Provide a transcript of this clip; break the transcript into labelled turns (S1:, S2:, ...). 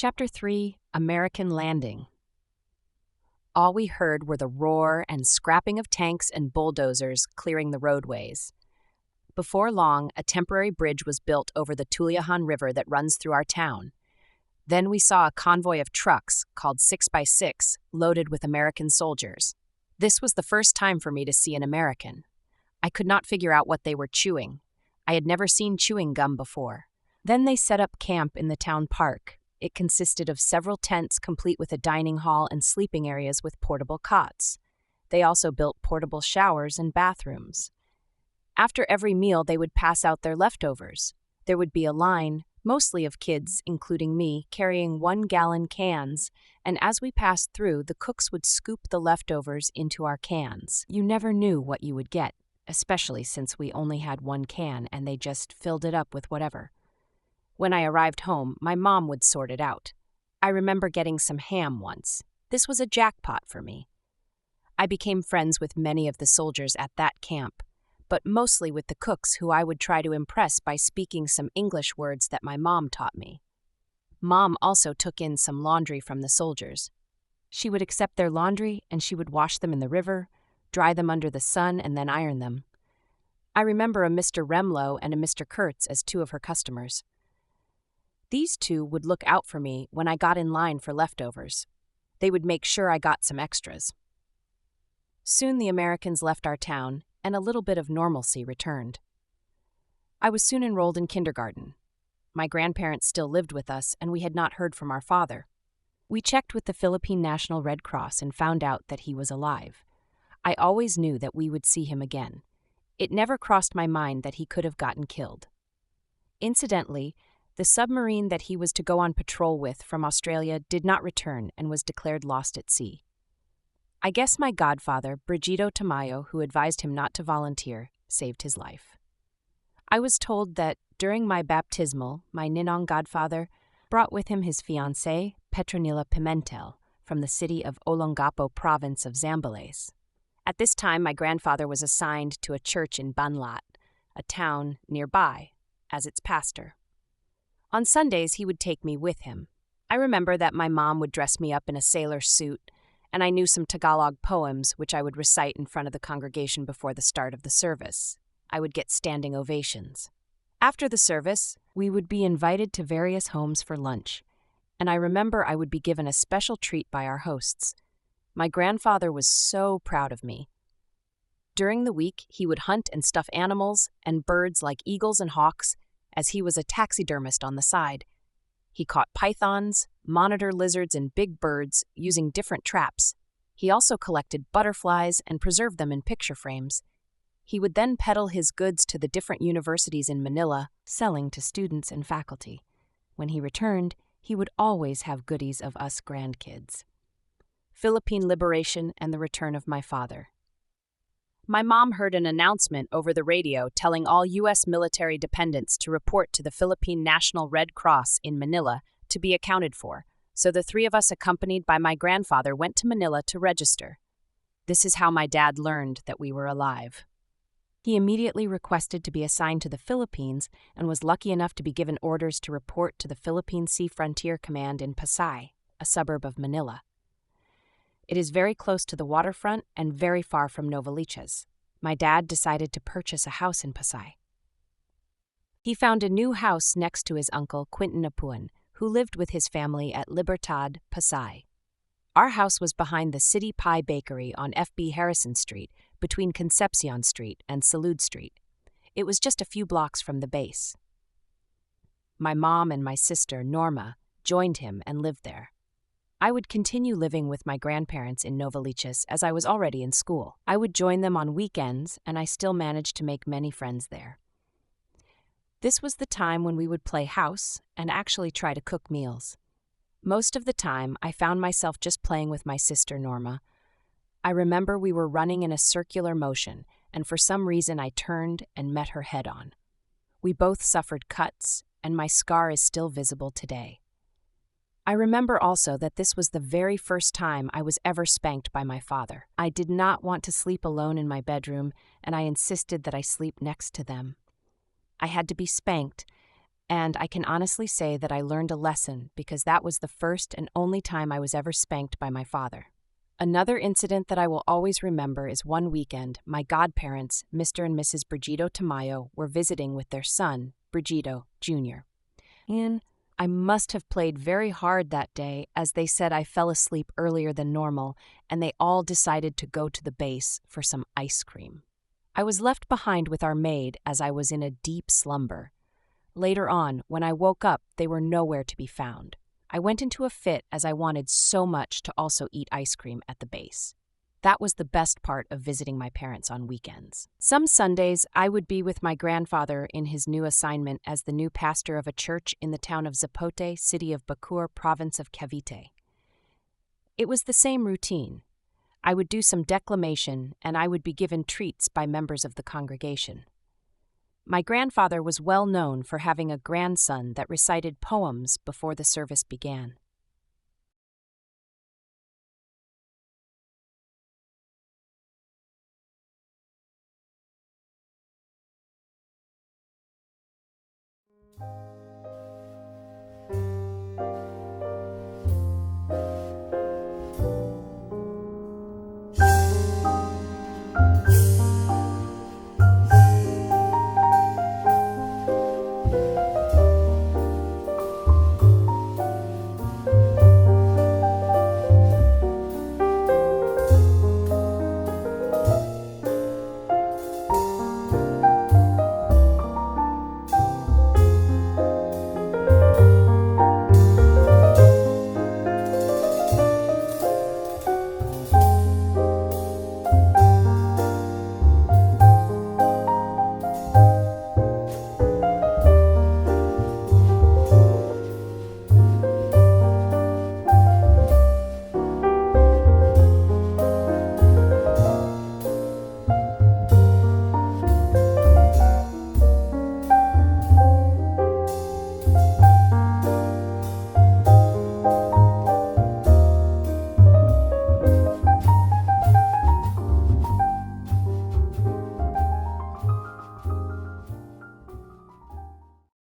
S1: Chapter 3, American Landing. All we heard were the roar and scrapping of tanks and bulldozers clearing the roadways. Before long, a temporary bridge was built over the Tuliahan River that runs through our town. Then we saw a convoy of trucks, called 6x6, loaded with American soldiers. This was the first time for me to see an American. I could not figure out what they were chewing. I had never seen chewing gum before. Then they set up camp in the town park. It consisted of several tents complete with a dining hall and sleeping areas with portable cots. They also built portable showers and bathrooms. After every meal, they would pass out their leftovers. There would be a line, mostly of kids, including me, carrying 1-gallon cans, and as we passed through, the cooks would scoop the leftovers into our cans. You never knew what you would get, especially since we only had 1 can and they just filled it up with whatever. When I arrived home, my mom would sort it out. I remember getting some ham once. This was a jackpot for me. I became friends with many of the soldiers at that camp, but mostly with the cooks who I would try to impress by speaking some English words that my mom taught me. Mom also took in some laundry from the soldiers. She would accept their laundry and she would wash them in the river, dry them under the sun, and then iron them. I remember a Mr. Remlo and a Mr. Kurtz as 2 of her customers. These 2 would look out for me when I got in line for leftovers. They would make sure I got some extras. Soon the Americans left our town, and a little bit of normalcy returned. I was soon enrolled in kindergarten. My grandparents still lived with us, and we had not heard from our father. We checked with the Philippine National Red Cross and found out that he was alive. I always knew that we would see him again. It never crossed my mind that he could have gotten killed. Incidentally, the submarine that he was to go on patrol with from Australia did not return and was declared lost at sea. I guess my godfather, Brigito Tamayo, who advised him not to volunteer, saved his life. I was told that during my baptismal, my Ninong godfather brought with him his fiancée, Petronila Pimentel, from the city of Olongapo province of Zambales. At this time, my grandfather was assigned to a church in Banlat, a town nearby, as its pastor. On Sundays, he would take me with him. I remember that my mom would dress me up in a sailor suit, and I knew some Tagalog poems which I would recite in front of the congregation before the start of the service. I would get standing ovations. After the service, we would be invited to various homes for lunch, and I remember I would be given a special treat by our hosts. My grandfather was so proud of me. During the week, he would hunt and stuff animals and birds like eagles and hawks, as he was a taxidermist on the side. He caught pythons, monitor lizards, and big birds using different traps. He also collected butterflies and preserved them in picture frames. He would then peddle his goods to the different universities in Manila, selling to students and faculty. When he returned, he would always have goodies of us grandkids. Philippine liberation and the return of my father. My mom heard an announcement over the radio telling all U.S. military dependents to report to the Philippine National Red Cross in Manila to be accounted for, so the 3 of us, accompanied by my grandfather, went to Manila to register. This is how my dad learned that we were alive. He immediately requested to be assigned to the Philippines and was lucky enough to be given orders to report to the Philippine Sea Frontier Command in Pasay, a suburb of Manila. It is very close to the waterfront and very far from Novaliches. My dad decided to purchase a house in Pasay. He found a new house next to his uncle, Quintin Ramil, who lived with his family at Libertad, Pasay. Our house was behind the City Pie Bakery on F.B. Harrison Street, between Concepcion Street and Salud Street. It was just a few blocks from the base. My mom and my sister, Norma, joined him and lived there. I would continue living with my grandparents in Novaliches as I was already in school. I would join them on weekends, and I still managed to make many friends there. This was the time when we would play house and actually try to cook meals. Most of the time, I found myself just playing with my sister Norma. I remember we were running in a circular motion, and for some reason I turned and met her head-on. We both suffered cuts, and my scar is still visible today. I remember also that this was the very first time I was ever spanked by my father. I did not want to sleep alone in my bedroom, and I insisted that I sleep next to them. I had to be spanked, And I can honestly say that I learned a lesson because that was the first and only time I was ever spanked by my father. Another incident that I will always remember is one weekend, my godparents, Mr. and Mrs. Brigito Tamayo, were visiting with their son, Brigito Jr. And I must have played very hard that day, as they said I fell asleep earlier than normal, and they all decided to go to the base for some ice cream. I was left behind with our maid as I was in a deep slumber. Later on, when I woke up, they were nowhere to be found. I went into a fit as I wanted so much to also eat ice cream at the base. That was the best part of visiting my parents on weekends. Some Sundays, I would be with my grandfather in his new assignment as the new pastor of a church in the town of Zapote, city of Bacoor, province of Cavite. It was the same routine. I would do some declamation, and I would be given treats by members of the congregation. My grandfather was well known for having a grandson that recited poems before the service began.